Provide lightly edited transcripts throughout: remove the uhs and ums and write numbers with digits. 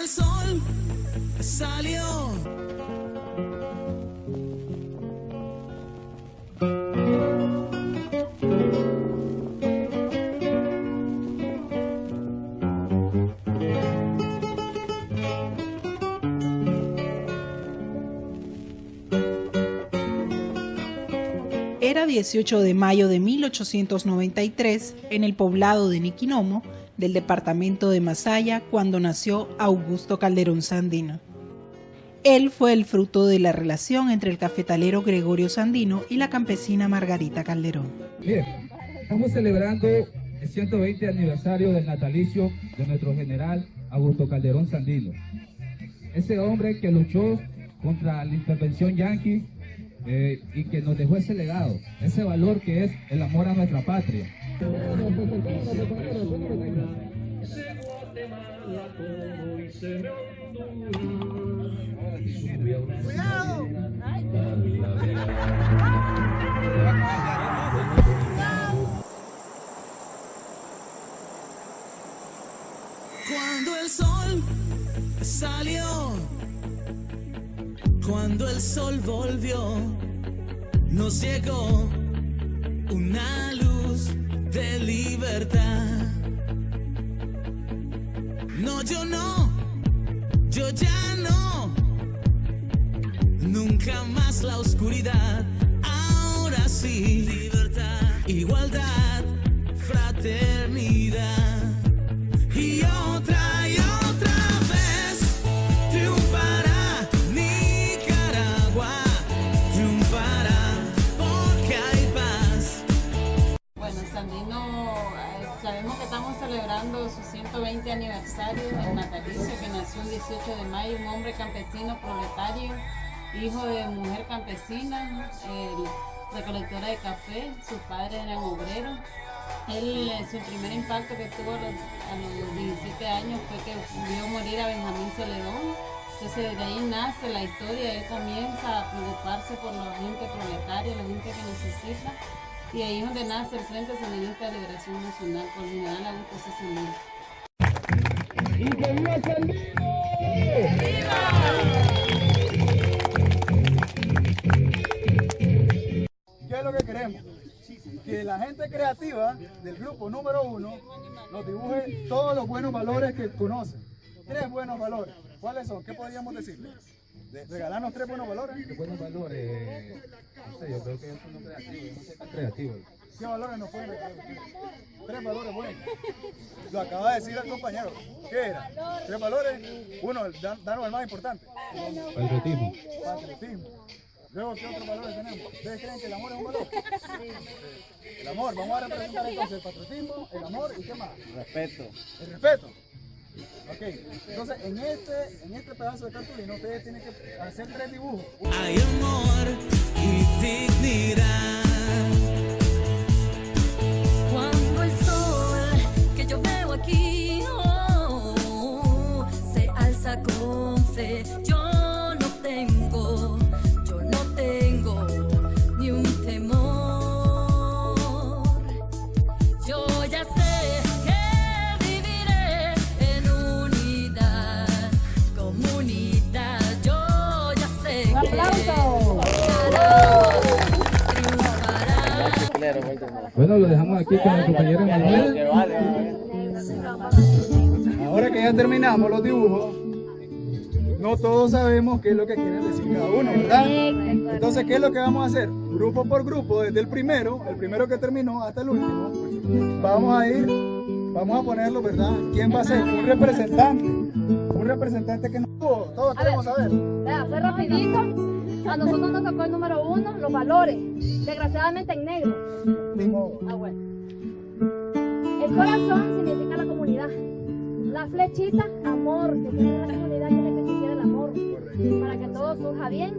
el sol salió. Era 18 de mayo de 1893 en el poblado de Niquinomo, del departamento de Masaya, cuando nació Augusto Calderón Sandino. Él fue el fruto de la relación entre el cafetalero Gregorio Sandino y la campesina Margarita Calderón. Bien, estamos celebrando el 120 aniversario del natalicio de nuestro general Augusto Calderón Sandino. Ese hombre que luchó contra la intervención yanqui y que nos dejó ese legado, ese valor que es el amor a nuestra patria. ¡Cuidado! Cuando el sol salió, cuando el sol volvió, nos llegó una luz de libertad. No, yo ya no, nunca más la oscuridad. Ahora sí, libertad, igualdad, fraternidad. Y otra vez triunfará Nicaragua, triunfará porque hay paz. Bueno, Sandino, sabemos que estamos celebrando su 120 aniversario del natalicio, que nació el 18 de mayo, un hombre campesino proletario, hijo de mujer campesina, recolectora de café. Sus padres eran obreros. Él, su primer impacto que tuvo a los 17 años fue que vio morir a Benjamín Celedón. Entonces de ahí nace la historia. Él comienza a preocuparse por la gente proletaria, la gente que necesita. Y ahí es donde nace el Frente Sandinista de Liberación Nacional por el general Augusto Sandino. ¡Y que viva Sandino! ¡Viva! ¿Qué es lo que queremos? Que la gente creativa del grupo número 1 nos dibuje todos los buenos valores que conocen. 3 buenos valores. ¿Cuáles son? ¿Qué podríamos decirle? Regalarnos 3 buenos valores. ¿Qué buenos valores? No sé, yo creo que ellos son creativos, yo no soy tan creativo. ¿Qué valores nos pueden regalar? 3 valores buenos. Lo acaba de decir el compañero. ¿Qué era? 3 valores. 1, danos el más importante. Patriotismo. Patriotismo. Luego, ¿qué otros valores tenemos? ¿Ustedes creen que el amor es un valor? Sí. El amor, vamos a representar entonces el patriotismo, el amor y ¿qué más? Respeto. El respeto. Ok, entonces en este pedazo de cartulina ustedes tienen que hacer 3 dibujos. Hay amor y dignidad. Cuando el sol que yo veo aquí se alza con fe, yo no tengo ni un temor. Yo ya sé que viviré en unidad, comunidad. Yo ya sé que triunfará. Bueno, lo dejamos aquí con el compañero Emanuel. Ahora que ya terminamos los dibujos, no todos sabemos qué es lo que quieren decir cada uno, ¿verdad? Entonces, ¿qué es lo que vamos a hacer? Grupo por grupo, desde el primero que terminó hasta el último, vamos a ponerlo, ¿verdad? ¿Quién va a ser? Un representante que no tuvo, todos queremos saber. Vea, fue rapidito. A nosotros nos tocó el número 1, los valores, desgraciadamente en negro. Ah, bueno. El corazón significa la comunidad. La flechita, amor, que tiene la comunidad, tiene que existir el amor. Para que todo surja bien.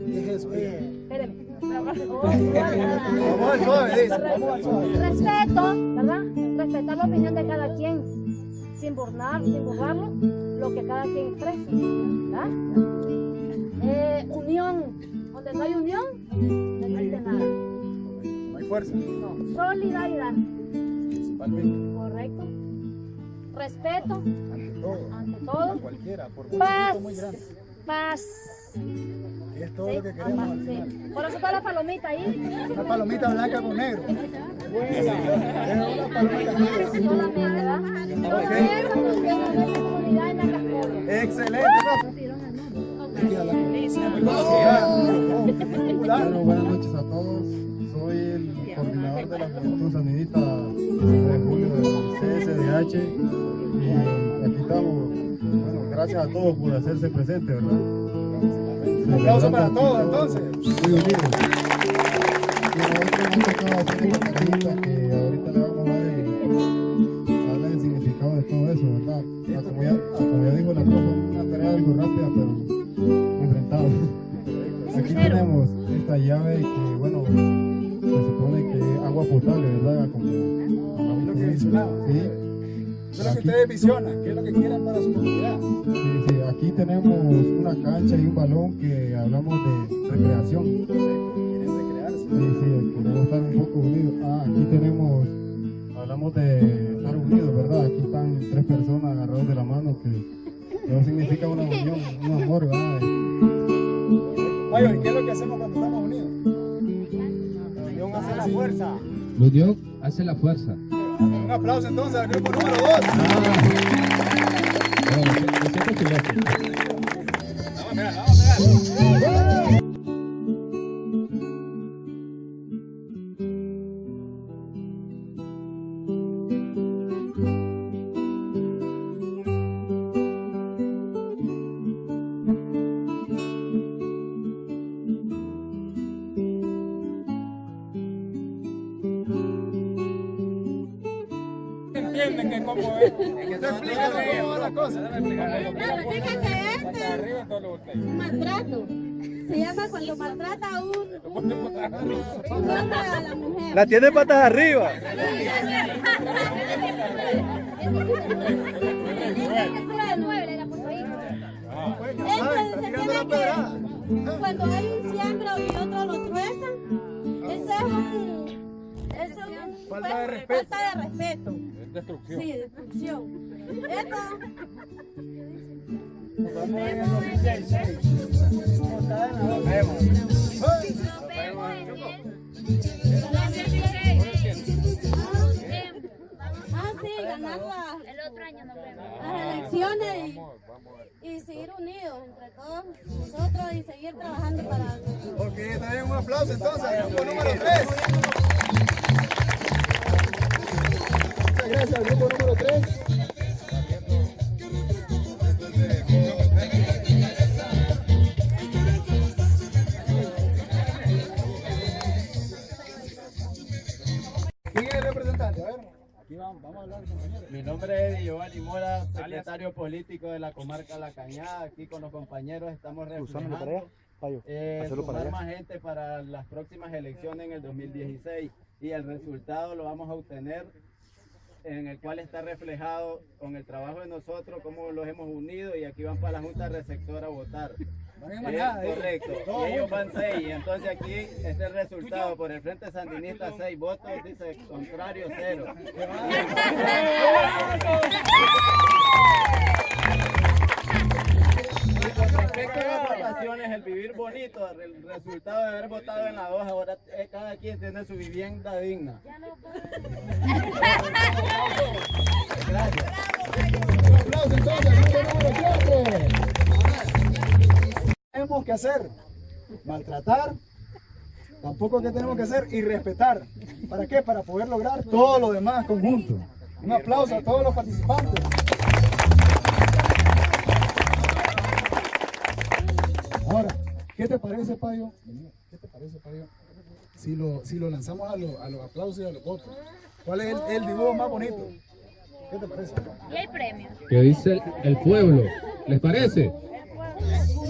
¿Qué es eso? Espérenme. Vamos al suave, dice. Respeto, ¿verdad? Respetar la opinión de cada quien, sin burlarlo, lo que cada quien expresa, ¿verdad? Unión, donde no hay unión, no existe nada. No hay fuerza. No. Solidaridad. Principalmente. Correcto. respeto ante todo, a cualquiera, por un paz, poquito muy grande. paz. Y es todo ¿Sí? lo que queremos al Sí. final. Por eso está la palomita ahí. Una palomita blanca con negro. Es una palomita negra. Solamente, ¿verdad? Todo eso porque no hay comunidad en la Cascola. Excelente. Bueno, buenas noches a todos. Soy el coordinador de la Juventud Sandinista de Julio del CSDH y aquí estamos. Bueno, gracias a todos por hacerse presentes, ¿verdad? Un aplauso para todos, entonces. Muy unidos. Y nosotros hemos tocado hacer esta tareita que ahorita le vamos a dar el significado de todo eso, ¿verdad? Como ya dijo la profe, una tarea algo rápida, pero enfrentada. Aquí tenemos esta llave que, bueno, se supone que es agua potable, ¿verdad? Como Es lo que mencionaba. sí. Eso es lo que ustedes visionan, qué es lo que quieren para su comunidad. Sí, aquí tenemos una cancha y un balón que hablamos de recreación. Quieren recrearse. Sí, queremos estar un poco unidos. Aquí tenemos, hablamos de estar unidos, ¿verdad? Aquí están 3 personas agarrados de la mano que eso significa una unión, un amor, ¿verdad? Mayo, ¿y qué es lo que hacemos cuando estamos unidos? La unión hace la fuerza. La unión hace la fuerza. Un aplauso entonces al grupo número 2. Entienden que cómo es. Explícanos cómo va la cosa. Fíjate este. Un maltrato. Se llama cuando maltrata a un hombre a la mujer. La tiene patas arriba. Cuando hay un siembra y otro lo trueza, ese es un Falta de respeto. falta de respeto. Destrucción. Sí, destrucción. Esto sí, ganar las elecciones y seguir unidos entre todos nosotros y seguir trabajando para Ok, está bien, un aplauso entonces al grupo número 3. Muchas gracias al grupo número 3. ¿Quién es el representante? A ver, aquí vamos a hablar, compañeros. Mi nombre es Giovanni Mora, secretario político de la comarca La Cañada. Aquí con los compañeros estamos reflejando sumar más gente para las próximas elecciones en el 2016 y el resultado lo vamos a obtener en el cual está reflejado con el trabajo de nosotros, cómo los hemos unido y aquí van para la Junta Receptora a votar. Correcto, y ellos van 6, y entonces aquí este el resultado, por el Frente Sandinista 6 votos, dice contrario 0. Con respecto a las votaciones, el vivir bonito, el resultado de haber votado en la 2, ahora cada quien tiene su vivienda digna. Gracias. Un aplauso entonces al grupo número 4. Tenemos que hacer maltratar, tampoco que tenemos que hacer y respetar. ¿Para qué? Para poder lograr todo lo demás conjunto. Un aplauso a todos los participantes. Ahora, ¿qué te parece, Payo? ¿Qué te parece, Payo? Si lo lanzamos a los aplausos y a los votos. ¿Cuál es el dibujo más bonito? ¿Qué te parece? y el premio. Que dice el pueblo. ¿Les parece?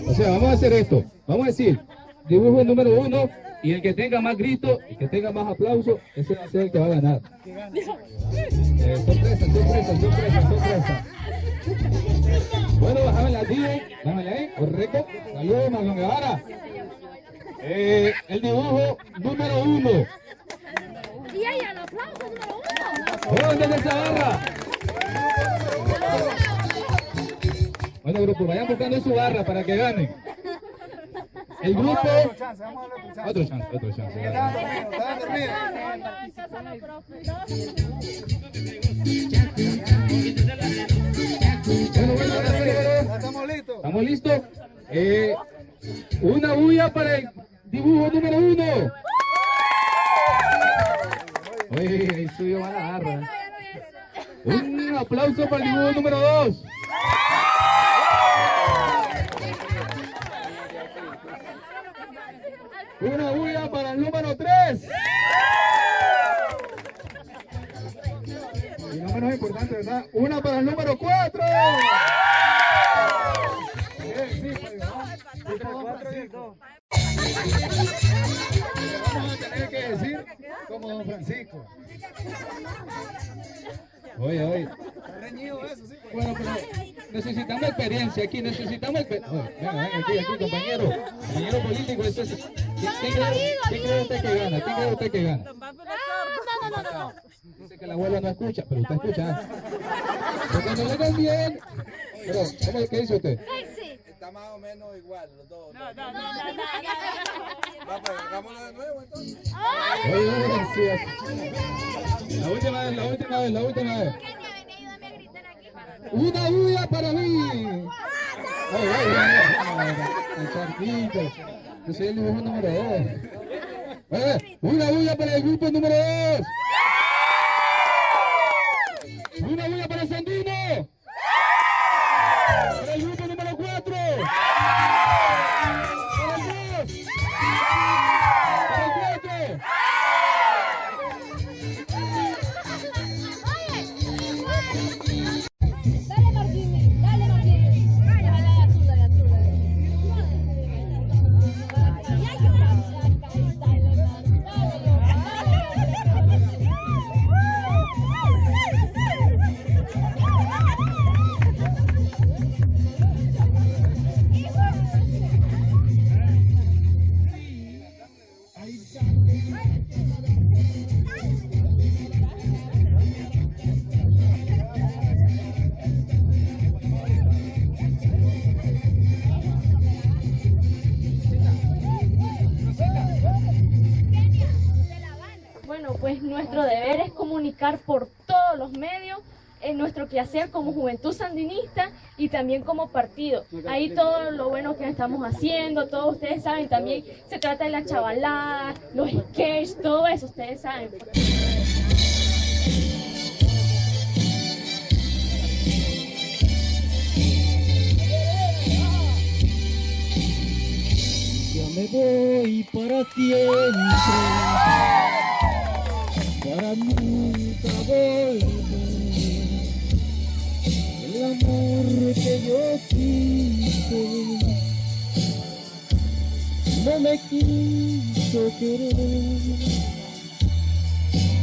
O sea, vamos a hacer esto. Vamos a decir, dibujo número 1 y el que tenga más gritos, el que tenga más aplausos, ese va a ser el que va a ganar. Sorpresa. Bueno, bájame la 10, dámela ahí, correcto. Saludos, Marlon Guevara. El dibujo número 1. Y ahí el aplauso número 1. ¿Dónde se agarra? Bueno, grupo, vayan buscando su barra para que ganen. El grupo... Otro chance. ¿Estamos listos? Una bulla para el dibujo número 1. Oye, el suyo va a la garra. Un aplauso para el dibujo número 2. Una bulla para el número 3. Y no menos importante, ¿verdad? Una para el número 4. Vamos a tener que decir como don Francisco. Oye. Bueno, pero necesitamos experiencia aquí, necesitamos experiencia. Venga, aquí, compañero político. ¿Quién cree usted que gana? No. Dice que el abuelo no escucha, pero usted escucha. Porque no le dan bien. Pero, ¿qué dice usted? Está más o menos igual, los dos. No. Pues hagámoslo de nuevo entonces. La última vez. Una bulla para mí. El charquito. Yo soy el dibujo número 2. Una bulla para el grupo número 2. Una bulla para Sandino. Para el grupo número 4. Para el 2. Para el 4. Dale Martini. Dale azul. Bueno, pues nuestro deber es comunicar por todos los medios en nuestro quehacer como Juventud Sandinista y también como partido. Ahí todo lo bueno que estamos haciendo, todos ustedes saben, también se trata de la chavalada, los sketches, todo eso, ustedes saben. Ya me voy para siempre, para nunca volver. El amor que yo quise no me quiso querer.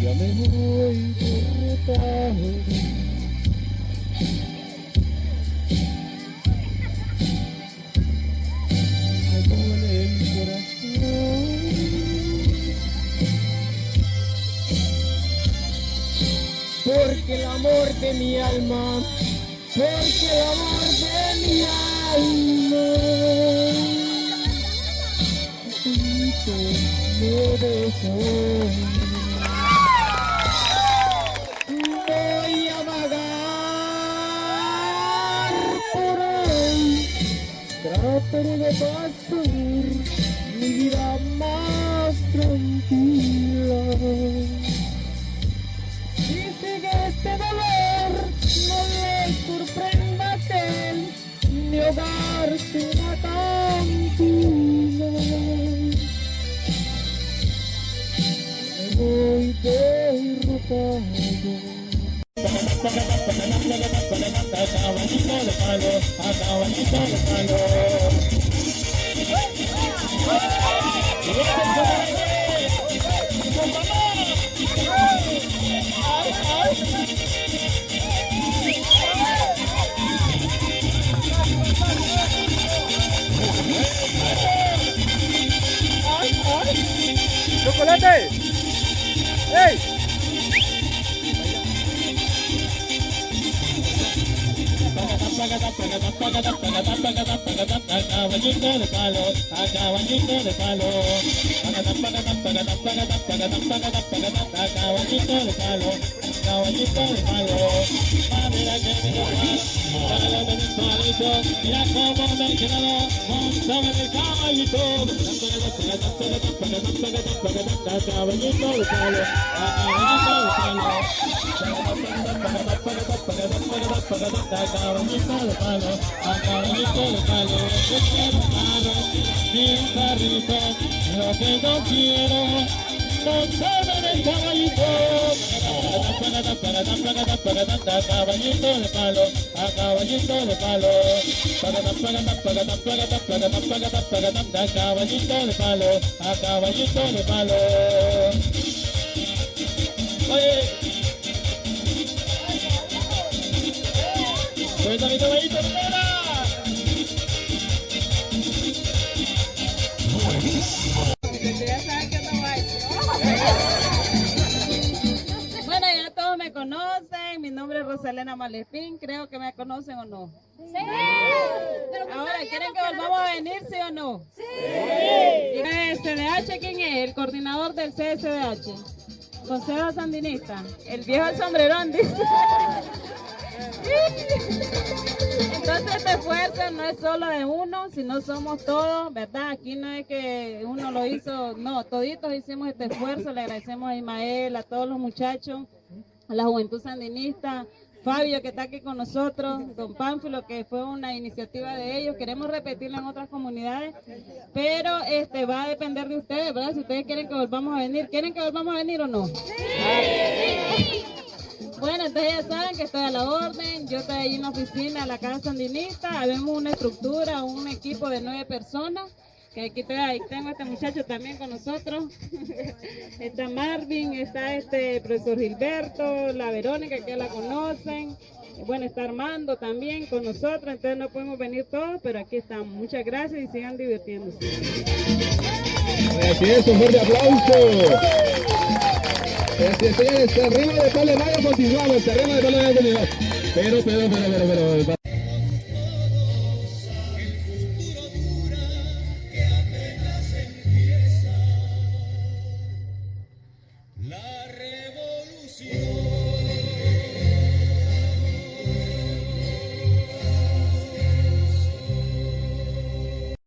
Ya me voy derrotado. Porque el amor de mi alma, porque el amor de mi alma, me dejó. Voy a vagar por ahí, trataré de pasar mi vida más tranquila. Si sigue este dolor, no le sorprenda que mi hogar será cantina. Me voy derrotado. ¡Chocolate! ¡Ey! caballito de palo, a caballito de palo. Pagatán, pagatán, pagatán, pagatán, pagatán, pagatán, pagatán, a caballito de palo, caballito de palo. Mira que me dale mensualito, mira cómo me he quedado, montado en el caballito. Pagatán, pagatán, pagatán, pagatán, pagatán, a caballito de palo, a caballito de palo. Pagatán, pagatán, pagatán, pagatán, pagatán, pagatán, a caballito de palo, a caballito de palo. Yo quiero un carro y un carrito, lo que yo quiero, montarme en el caballito. Pagatán, pagatán, pagatán, pagatán, a caballito de palo, a caballito de palo. Pagatán, pagatán, pagatán, pagatán, pagatán, pagatán, pagatán, a caballito de palo, a caballito de palo. Oye, suelta mi caballito, espera. Bueno, ya todos me conocen, mi nombre es Rosalena Malefín, creo que me conocen o no. Sí. Ahora, ¿quieren que volvamos a venir, sí o no? Sí. ¿Y CSDH quién es? El coordinador del CSDH. Consejo Sandinista. El viejo del sombrerón, dice. Entonces este esfuerzo no es solo de uno, sino somos todos, ¿verdad? Aquí no es que uno lo hizo, no, toditos hicimos este esfuerzo. Le agradecemos a Ismael, a todos los muchachos, a la Juventud Sandinista, Fabio que está aquí con nosotros, don Pánfilo que fue una iniciativa de ellos. Queremos repetirlo en otras comunidades, pero va a depender de ustedes, ¿verdad? Si ustedes quieren que volvamos a venir, ¿quieren que volvamos a venir o no? Sí. Bueno, entonces ya saben que estoy a la orden. Yo estoy ahí en la oficina de la Casa Sandinista. Habemos una estructura, un equipo de 9 personas. Que aquí tengo a este muchacho también con nosotros. Está Marvin, está profesor Gilberto, la Verónica que ya la conocen. Bueno, está Armando también con nosotros. Entonces no podemos venir todos, pero aquí estamos. Muchas gracias y sigan divirtiéndose. Así es, un fuerte aplauso. Señores, terreno de Palo de Mayo continuamos, terreno de Palo de Mayo continuamos. Pero.